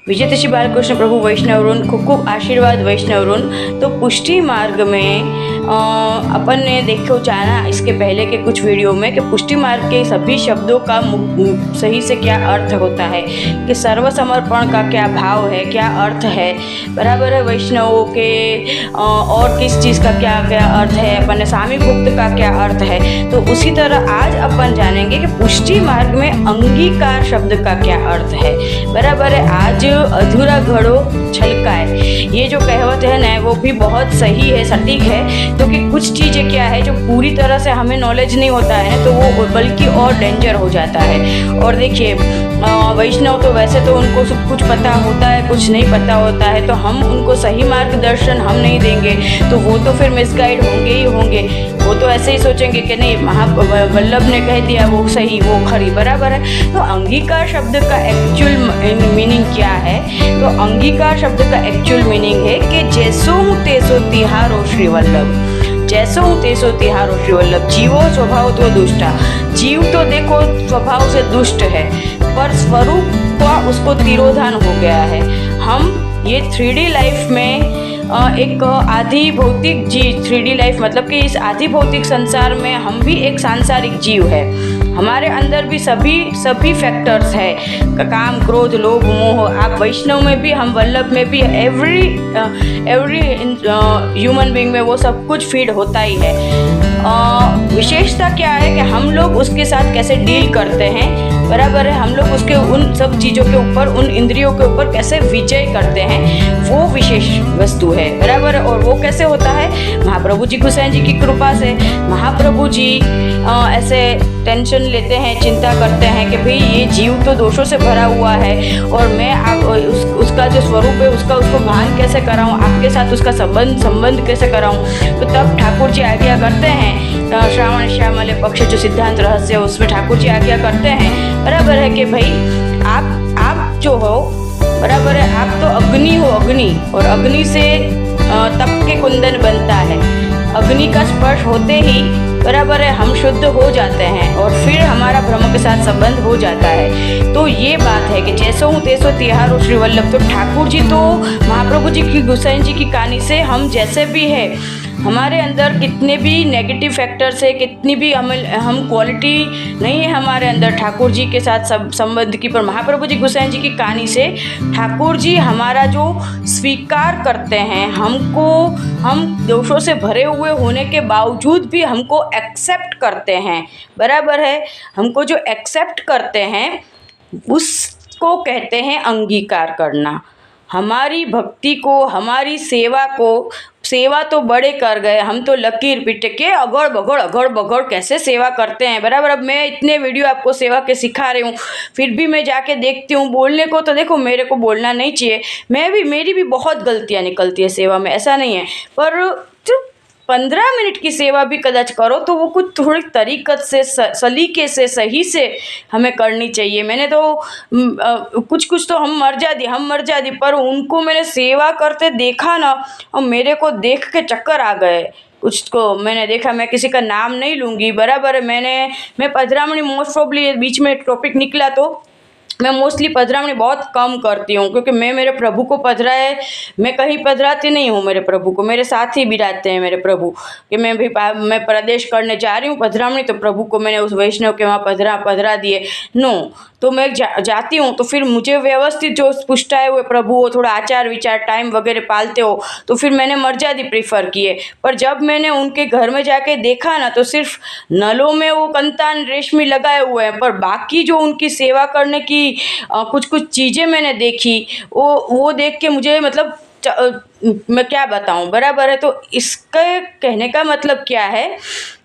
विजय श्री बालकृष्ण प्रभु वैष्णवरून खूब खूब आशीर्वाद वैष्णवरून। तो पुष्टि मार्ग में अपन ने देखो जाना इसके पहले के कुछ वीडियो में कि पुष्टि मार्ग के सभी शब्दों का सही से क्या अर्थ होता है, कि सर्वसमर्पण का क्या भाव है, क्या अर्थ है, बराबर है। वैष्णवों के और किस चीज़ का क्या क्या अर्थ है, अपन ने स्वामी भक्त का क्या अर्थ है। तो उसी तरह आज अपन जानेंगे कि पुष्टि मार्ग में अंगीकार शब्द का क्या अर्थ है, बराबर है। आज अधूरा घड़ो छलकाए, ये जो कहावत है ना वो भी बहुत सही है, सटीक है, क्योंकि कुछ चीज़ें क्या है जो पूरी तरह से हमें नॉलेज नहीं होता है तो वो बल्कि और डेंजर हो जाता है। और देखिए वैष्णव तो वैसे तो उनको सब कुछ पता होता है, कुछ नहीं पता होता है, तो हम उनको सही मार्गदर्शन हम नहीं देंगे तो वो तो फिर मिसगाइड होंगे ही होंगे। वो तो ऐसे ही सोचेंगे कि नहीं वल्लभ ने कह दिया वो सही वो खरी, बराबर है। तो अंगीकार शब्द का एक्चुअल मीनिंग क्या है? तो अंगीकार शब्द का एक्चुअल मीनिंग है कि जैसो हूँ तेसो तिहारो श्री वल्लभ, जैसो हूँ तेसो तिहारो श्री वल्लभ। जीवो स्वभाव तो दुष्टा, जीव तो देखो स्वभाव से दुष्ट है पर स्वरूप का उसको तिरोधान हो गया है। हम ये 3D लाइफ में एक आधि भौतिक जीव, 3D लाइफ मतलब कि इस आधि भौतिक संसार में हम भी एक सांसारिक जीव है। हमारे अंदर भी सभी फैक्टर्स है, काम क्रोध लोभ मोह। आप वैष्णव में भी, हम वल्लभ में भी, एवरी ह्यूमन बीइंग में वो सब कुछ फीड होता ही है। विशेषता क्या है कि हम लोग उसके साथ कैसे डील करते हैं, बराबर है। हम लोग उसके उन सब चीज़ों के ऊपर, उन इंद्रियों के ऊपर कैसे विजय करते हैं, वो विशेष वस्तु है, बराबर है। और वो कैसे होता है? महाप्रभु जी गोसाई जी की कृपा से। महाप्रभु जी ऐसे टेंशन लेते हैं, चिंता करते हैं कि भाई ये जीव तो दोषों से भरा हुआ है और मैं उसका जो स्वरूप है उसको भान कैसे कराऊं, आपके साथ उसका संबंध कैसे कराऊं। तो तब ठाकुर जी आज्ञा करते हैं, श्रावण श्यामल पक्ष जो सिद्धांत रहस्य उसमें ठाकुर जी आज्ञा करते हैं, बराबर है, कि भाई आप जो हो, बराबर है, आप तो अग्नि हो, अग्नि, और अग्नि से तप के कुंदन बनता है। अग्नि का स्पर्श होते ही, बराबर है, हम शुद्ध हो जाते हैं और फिर हमारा ब्रह्म के साथ संबंध हो जाता है। तो ये बात है कि जैसो हूँ तेसो तिहारो श्री वल्लभ। तो ठाकुर जी तो महाप्रभु जी की, गोसाई जी की कहानी से हम जैसे भी है, हमारे अंदर कितने भी नेगेटिव फैक्टर्स है, कितनी भी हम क्वालिटी नहीं है हमारे अंदर ठाकुर जी के साथ संबंध की, पर महाप्रभु जी गोसाई जी की कहानी से ठाकुर जी हमारा जो स्वीकार करते हैं, हमको, हम दोषों से भरे हुए होने के बावजूद भी हमको एक्सेप्ट करते हैं, बराबर है। हमको जो एक्सेप्ट करते हैं उसको कहते हैं अंगीकार करना। हमारी भक्ति को, हमारी सेवा को, सेवा तो बड़े कर गए, हम तो लकीर पीटे के अगड़ बगड़ कैसे सेवा करते हैं, बराबर। अब मैं इतने वीडियो आपको सेवा के सिखा रही हूँ, फिर भी मैं जाके देखती हूँ बोलने को, तो देखो मेरे को बोलना नहीं चाहिए, मेरी भी बहुत गलतियाँ निकलती है सेवा में, ऐसा नहीं है, पर जो 15 मिनट की सेवा भी कदाच करो तो वो कुछ थोड़ी तरीक़त से, सलीके से, सही से हमें करनी चाहिए। मैंने तो कुछ तो हम मर जाती, पर उनको मैंने सेवा करते देखा ना, और मेरे को देख के चक्कर आ गए। कुछ को मैंने देखा, मैं किसी का नाम नहीं लूँगी, बराबर है। मैं पधरामणी मोस्ट प्रॉब्ली बीच में टॉपिक निकला तो मैं मोस्टली पधरामणी बहुत कम करती हूँ, क्योंकि मैं मेरे प्रभु को पधराए, मैं कहीं पधराती नहीं हूँ मेरे प्रभु को, मेरे साथ ही बिराजते हैं मेरे प्रभु, कि मैं प्रदेश करने जा रही हूँ पधरामणी, तो प्रभु को मैंने उस वैष्णव के वहाँ पधरा दिए, नो। तो मैं जाती हूँ तो फिर मुझे व्यवस्थित जो पुष्टाए हुए प्रभु हो, थोड़ा आचार विचार टाइम वगैरह पालते हो, तो फिर मैंने मर्यादा प्रीफर किए। पर जब मैंने उनके घर में जाके देखा ना, तो सिर्फ नलों में वो कंतान रेशमी लगाए हुए हैं, पर बाकी जो उनकी सेवा करने की कुछ चीज़ें मैंने देखी, वो देख के मुझे मतलब मैं क्या बताऊं, बराबर है। तो इसके कहने का मतलब क्या है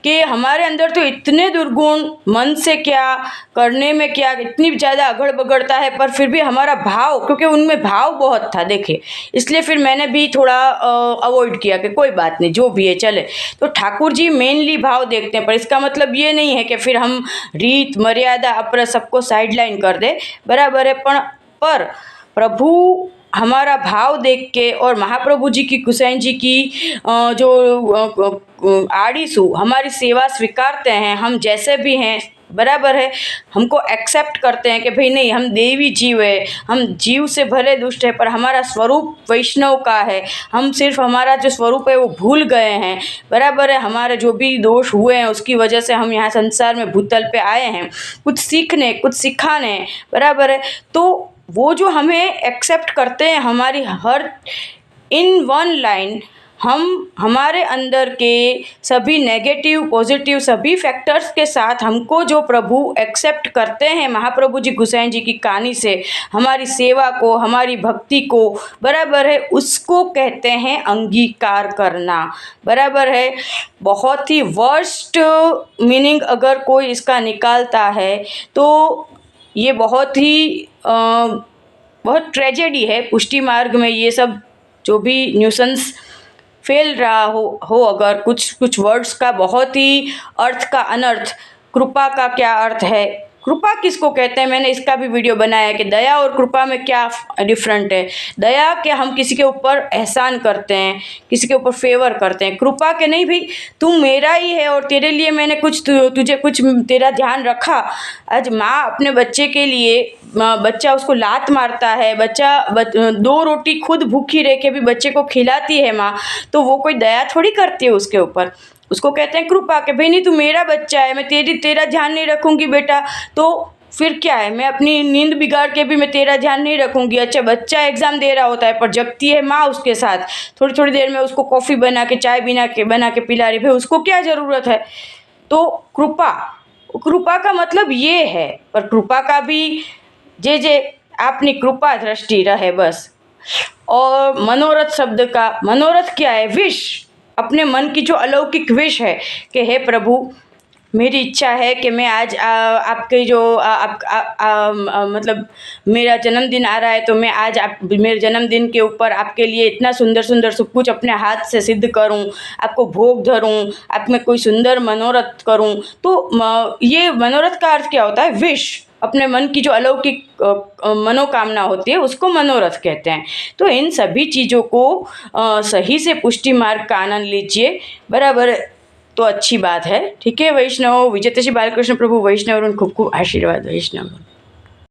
कि हमारे अंदर तो इतने दुर्गुण, मन से क्या, करने में क्या, इतनी ज़्यादा अगड़ बगड़ता है, पर फिर भी हमारा भाव, क्योंकि उनमें भाव बहुत था देखे, इसलिए फिर मैंने भी थोड़ा अवॉइड किया कि कोई बात नहीं, जो भी है चले। तो ठाकुर जी मेनली भाव देखते हैं, पर इसका मतलब ये नहीं है कि फिर हम रीत मर्यादा अपना सबको साइडलाइन कर दे, बराबर है। पर प्रभु हमारा भाव देख के, और महाप्रभु जी की, गोसाई जी की जो आड़ीसू हमारी सेवा स्वीकारते हैं, हम जैसे भी हैं, बराबर है, हमको एक्सेप्ट करते हैं कि भाई नहीं, हम देवी जीव है, हम जीव से भले दुष्ट है पर हमारा स्वरूप वैष्णव का है, हम सिर्फ हमारा जो स्वरूप है वो भूल गए हैं, बराबर है। हमारे जो भी दोष हुए हैं उसकी वजह से हम यहाँ संसार में भूतल पे आए हैं कुछ सीखने, कुछ सिखाने, बराबर है। तो वो जो हमें एक्सेप्ट करते हैं हमारी हर इन वन लाइन, हम हमारे अंदर के सभी नेगेटिव पॉजिटिव सभी फैक्टर्स के साथ हमको जो प्रभु एक्सेप्ट करते हैं महाप्रभु जी गोसाई जी की कहानी से, हमारी सेवा को, हमारी भक्ति को, बराबर है, उसको कहते हैं अंगीकार करना, बराबर है। बहुत ही वर्स्ट मीनिंग अगर कोई इसका निकालता है तो ये बहुत ही बहुत ट्रेजेडी है। पुष्टि मार्ग में ये सब जो भी न्यूसेंस फैल रहा हो अगर कुछ वर्ड्स का बहुत ही अर्थ का अनर्थ, कृपा का क्या अर्थ है, कृपा किसको कहते हैं, मैंने इसका भी वीडियो बनाया है कि दया और कृपा में क्या डिफरेंट है। दया के हम किसी के ऊपर एहसान करते हैं, किसी के ऊपर फेवर करते हैं, कृपा के नहीं भाई तू मेरा ही है और तेरे लिए मैंने तुझे कुछ तेरा ध्यान रखा। आज माँ अपने बच्चे के लिए, बच्चा उसको लात मारता है, दो रोटी खुद भूखी रह के भी बच्चे को खिलाती है माँ, तो वो कोई दया थोड़ी करती है उसके ऊपर, उसको कहते हैं कृपा के भाई नहीं तू मेरा बच्चा है, मैं तेरा ध्यान नहीं रखूँगी बेटा तो फिर क्या है, मैं अपनी नींद बिगाड़ के भी मैं तेरा ध्यान नहीं रखूँगी। अच्छा बच्चा एग्ज़ाम दे रहा होता है पर जगती है माँ उसके साथ, थोड़ी थोड़ी देर में उसको कॉफ़ी बना के चाय बना के पिला रही, भाई उसको क्या ज़रूरत है। तो कृपा का मतलब ये है, पर कृपा का भी जे आपनी कृपा दृष्टि रहे बस। और मनोरथ शब्द का मनोरथ क्या है, विश, अपने मन की जो अलौकिक विश है कि हे प्रभु मेरी इच्छा है कि मैं आज आपके जो मतलब मेरा जन्मदिन आ रहा है तो मैं आज मेरे जन्मदिन के ऊपर आपके लिए इतना सुंदर सुंदर सब कुछ अपने हाथ से सिद्ध करूं, आपको भोग धरूं, आप में कोई सुंदर मनोरथ करूं। तो ये मनोरथ का अर्थ क्या होता है, विश, अपने मन की जो अलौकिक मनोकामना होती है उसको मनोरथ कहते हैं। तो इन सभी चीज़ों को सही से पुष्टि मार्ग का आनंद लीजिए, बराबर, तो अच्छी बात है। ठीक है वैष्णव, विजय श्री बालकृष्ण प्रभु वैष्णव खूब खूब आशीर्वाद वैष्णव।